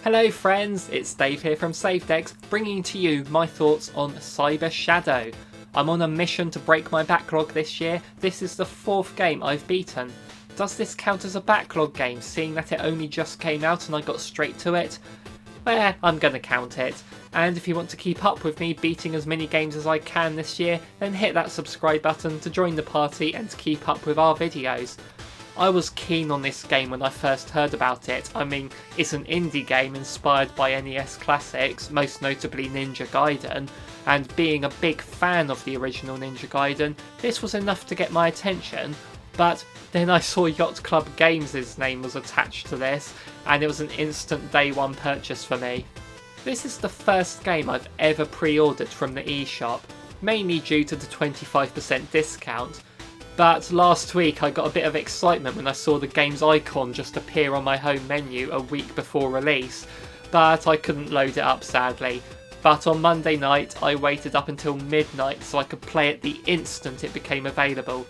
Hello friends, it's Dave here from SaveDex, bringing to you my thoughts on Cyber Shadow. I'm on a mission to break my backlog this year. This is the 4th game I've beaten. Does this count as a backlog game, seeing that it only just came out and I got straight to it? Well, I'm gonna count it. And if you want to keep up with me beating as many games as I can this year, then hit that subscribe button to join the party and to keep up with our videos. I was keen on this game when I first heard about it. I mean, it's an indie game inspired by NES classics, most notably Ninja Gaiden, and being a big fan of the original Ninja Gaiden, this was enough to get my attention. But then I saw Yacht Club Games' name was attached to this, and it was an instant day one purchase for me. This is the first game I've ever pre-ordered from the eShop, mainly due to the 25% discount. But last week I got a bit of excitement when I saw the game's icon just appear on my home menu a week before release, but I couldn't load it up sadly. But on Monday night I waited up until midnight so I could play it the instant it became available.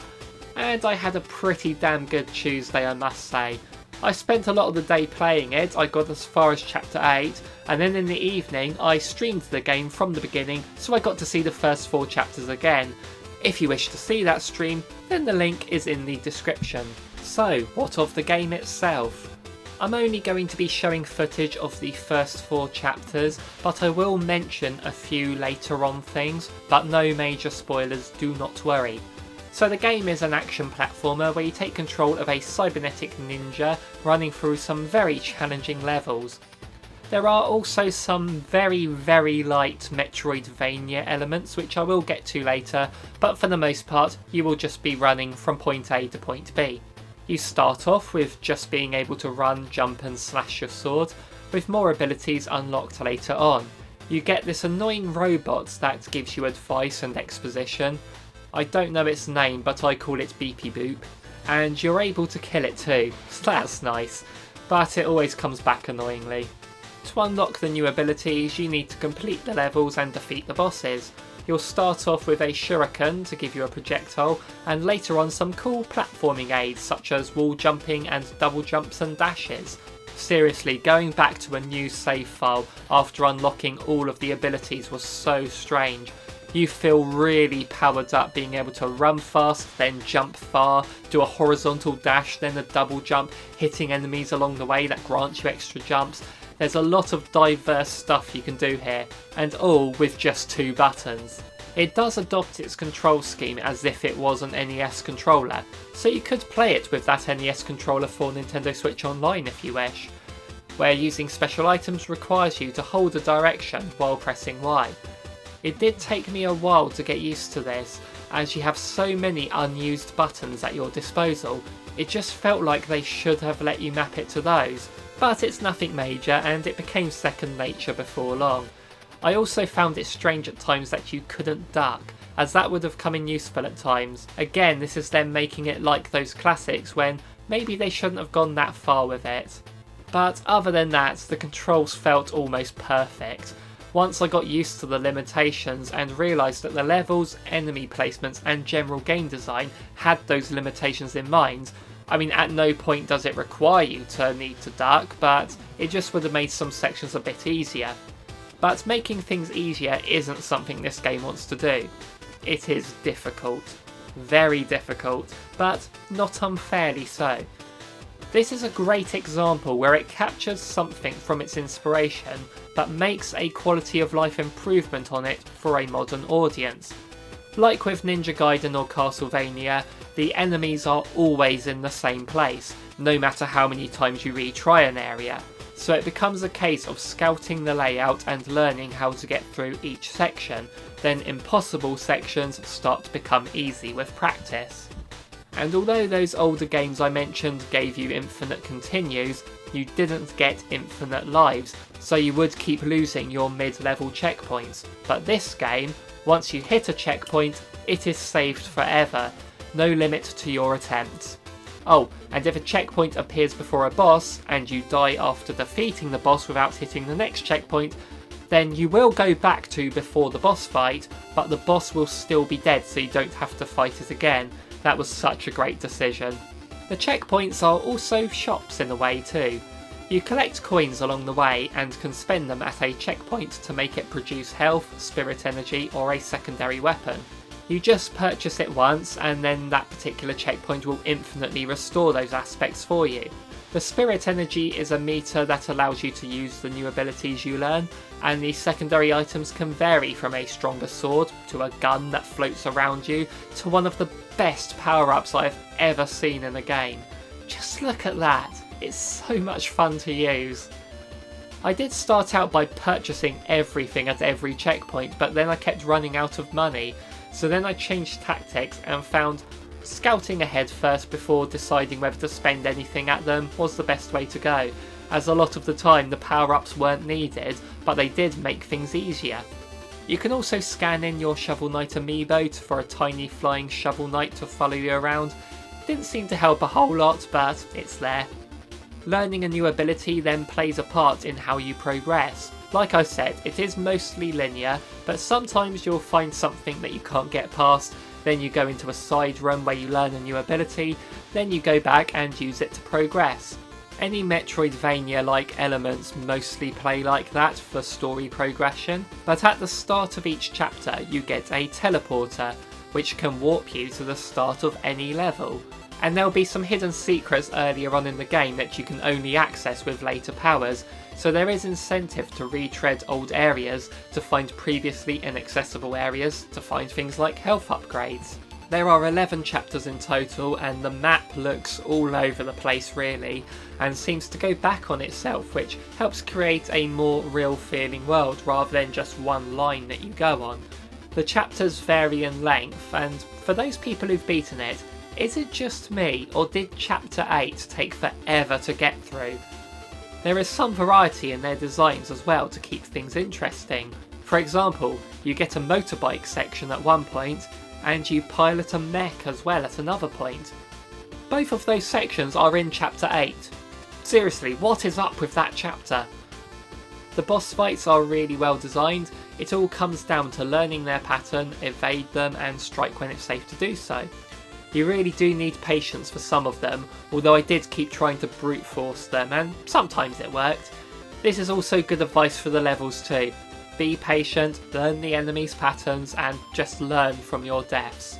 And I had a pretty damn good Tuesday, I must say. I spent a lot of the day playing it. I got as far as chapter 8, and then in the evening I streamed the game from the beginning so I got to see the first 4 chapters again. If you wish to see that stream, then the link is in the description. So, what of the game itself? I'm only going to be showing footage of the first 4 chapters, but I will mention a few later on things, but no major spoilers, do not worry. So the game is an action platformer where you take control of a cybernetic ninja running through some very challenging levels. There are also some very light Metroidvania elements which I will get to later, but for the most part you will just be running from point A to point B. You start off with just being able to run, jump and slash your sword, with more abilities unlocked later on. You get this annoying robot that gives you advice and exposition. I don't know its name, but I call it Beepy Boop, and you're able to kill it too, so that's nice, but it always comes back annoyingly. To unlock the new abilities, you need to complete the levels and defeat the bosses. You'll start off with a shuriken to give you a projectile, and later on some cool platforming aids such as wall jumping and double jumps and dashes. Seriously, going back to a new save file after unlocking all of the abilities was so strange. You feel really powered up being able to run fast, then jump far, do a horizontal dash, then a double jump, hitting enemies along the way that grant you extra jumps. There's a lot of diverse stuff you can do here, and all with just 2 buttons. It does adopt its control scheme as if it was an NES controller, so you could play it with that NES controller for Nintendo Switch Online if you wish, where using special items requires you to hold a direction while pressing Y. It did take me a while to get used to this, as you have so many unused buttons at your disposal. It just felt like they should have let you map it to those, but it's nothing major and it became second nature before long. I also found it strange at times that you couldn't duck, as that would have come in useful at times. Again, this is them making it like those classics when maybe they shouldn't have gone that far with it. But other than that, the controls felt almost perfect. Once I got used to the limitations and realised that the levels, enemy placements and general game design had those limitations in mind. I mean, at no point does it require you to need to duck, but it just would have made some sections a bit easier. But making things easier isn't something this game wants to do. It is difficult. Very difficult, but not unfairly so. This is a great example where it captures something from its inspiration, but makes a quality of life improvement on it for a modern audience. Like with Ninja Gaiden or Castlevania, the enemies are always in the same place, no matter how many times you retry an area, so it becomes a case of scouting the layout and learning how to get through each section, then impossible sections start to become easy with practice. And although those older games I mentioned gave you infinite continues, you didn't get infinite lives, so you would keep losing your mid-level checkpoints. But this game, once you hit a checkpoint, it is saved forever, no limit to your attempts. Oh, and if a checkpoint appears before a boss, and you die after defeating the boss without hitting the next checkpoint, then you will go back to before the boss fight, but the boss will still be dead so you don't have to fight it again. That was such a great decision. The checkpoints are also shops in a way too. You collect coins along the way and can spend them at a checkpoint to make it produce health, spirit energy or a secondary weapon. You just purchase it once and then that particular checkpoint will infinitely restore those aspects for you. The spirit energy is a meter that allows you to use the new abilities you learn, and the secondary items can vary from a stronger sword to a gun that floats around you to one of the best power-ups I've ever seen in a game. Just look at that, it's so much fun to use. I did start out by purchasing everything at every checkpoint, but then I kept running out of money, so then I changed tactics and found scouting ahead first before deciding whether to spend anything at them was the best way to go, as a lot of the time the power-ups weren't needed, but they did make things easier. You can also scan in your Shovel Knight amiibo for a tiny flying Shovel Knight to follow you around. Didn't seem to help a whole lot, but it's there. Learning a new ability then plays a part in how you progress. Like I said, it is mostly linear, but sometimes you'll find something that you can't get past, then you go into a side run where you learn a new ability, then you go back and use it to progress. Any Metroidvania-like elements mostly play like that for story progression, but at the start of each chapter you get a teleporter, which can warp you to the start of any level. And there'll be some hidden secrets earlier on in the game that you can only access with later powers, so there is incentive to retread old areas to find previously inaccessible areas to find things like health upgrades. There are 11 chapters in total and the map looks all over the place really, and seems to go back on itself, which helps create a more real feeling world rather than just one line that you go on. The chapters vary in length, and for those people who've beaten it, is it just me, or did Chapter 8 take forever to get through? There is some variety in their designs as well to keep things interesting. For example, you get a motorbike section at one point, and you pilot a mech as well at another point. Both of those sections are in Chapter 8. Seriously, what is up with that chapter? The boss fights are really well designed. It all comes down to learning their pattern, evade them, and strike when it's safe to do so. You really do need patience for some of them, although I did keep trying to brute force them, and sometimes it worked. This is also good advice for the levels too. Be patient, learn the enemies' patterns, and just learn from your deaths.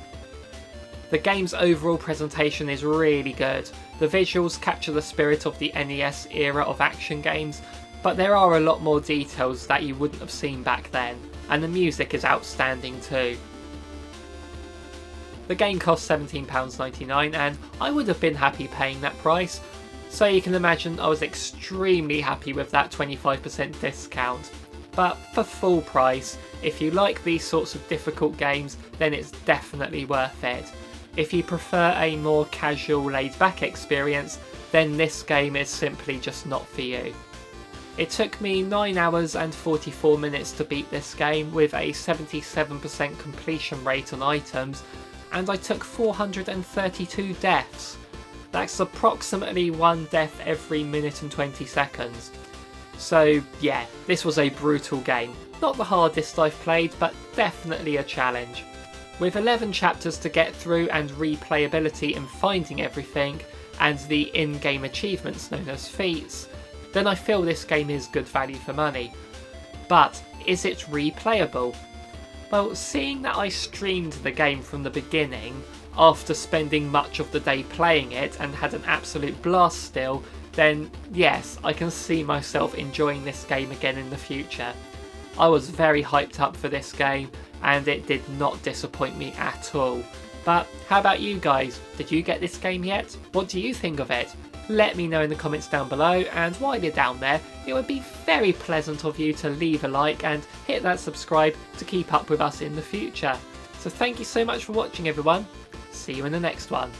The game's overall presentation is really good. The visuals capture the spirit of the NES era of action games, but there are a lot more details that you wouldn't have seen back then, and the music is outstanding too. The game cost £17.99 and I would have been happy paying that price, so you can imagine I was extremely happy with that 25% discount. But for full price, if you like these sorts of difficult games, then it's definitely worth it. If you prefer a more casual laid back experience, then this game is simply just not for you. It took me 9 hours and 44 minutes to beat this game with a 77% completion rate on items, and I took 432 deaths. That's approximately 1 death every minute and 20 seconds. So yeah, this was a brutal game. Not the hardest I've played, but definitely a challenge. With 11 chapters to get through and replayability in finding everything, and the in-game achievements known as feats, then I feel this game is good value for money. But is it replayable? Well, seeing that I streamed the game from the beginning, after spending much of the day playing it and had an absolute blast still, then yes, I can see myself enjoying this game again in the future. I was very hyped up for this game and it did not disappoint me at all. But how about you guys? Did you get this game yet? What do you think of it? Let me know in the comments down below, and while you're down there, it would be very pleasant of you to leave a like and hit that subscribe to keep up with us in the future. So thank you so much for watching everyone. See you in the next one.